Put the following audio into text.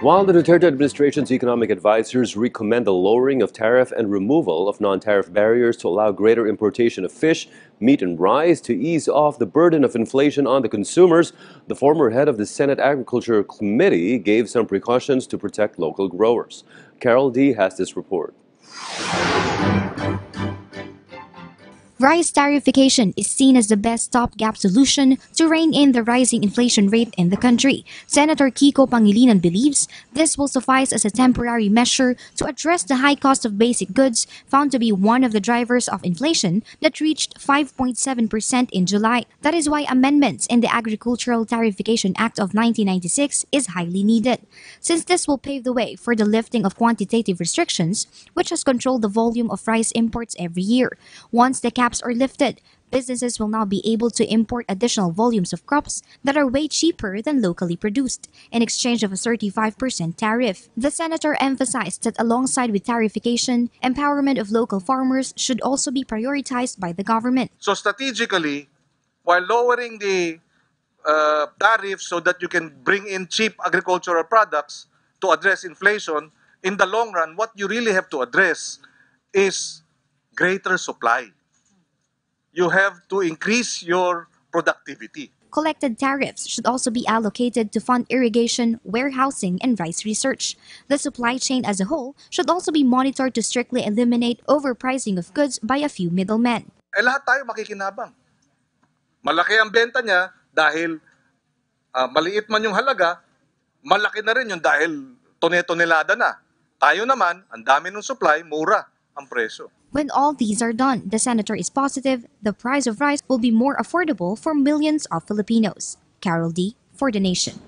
While the Duterte administration's economic advisors recommend the lowering of tariff and removal of non-tariff barriers to allow greater importation of fish, meat, and rice to ease off the burden of inflation on the consumers, the former head of the Senate Agriculture Committee gave some precautions to protect local growers. Carol D. has this report. Rice tariffication is seen as the best stopgap solution to rein in the rising inflation rate in the country. Senator Kiko Pangilinan believes this will suffice as a temporary measure to address the high cost of basic goods found to be one of the drivers of inflation that reached 5.7% in July. That is why amendments in the Agricultural Tariffication Act of 1996 is highly needed, since this will pave the way for the lifting of quantitative restrictions, which has controlled the volume of rice imports every year. Once the caps are lifted, businesses will now be able to import additional volumes of crops that are way cheaper than locally produced in exchange of a 35% tariff. The senator emphasized that alongside with tariffication, empowerment of local farmers should also be prioritized by the government. So strategically, while lowering the tariff so that you can bring in cheap agricultural products to address inflation, in the long run, what you really have to address is greater supply. You have to increase your productivity. Collected tariffs should also be allocated to fund irrigation, warehousing, and rice research. The supply chain as a whole should also be monitored to strictly eliminate overpricing of goods by a few middlemen. Lahat tayo makikinabang. Malaki ang benta niya dahil maliit man yung halaga, malaki na rin yung dahil tone-tonelada na. Tayo naman, ang dami ng supply, mura ang presyo. When all these are done, the senator is positive the price of rice will be more affordable for millions of Filipinos. Carol D. for The Nation.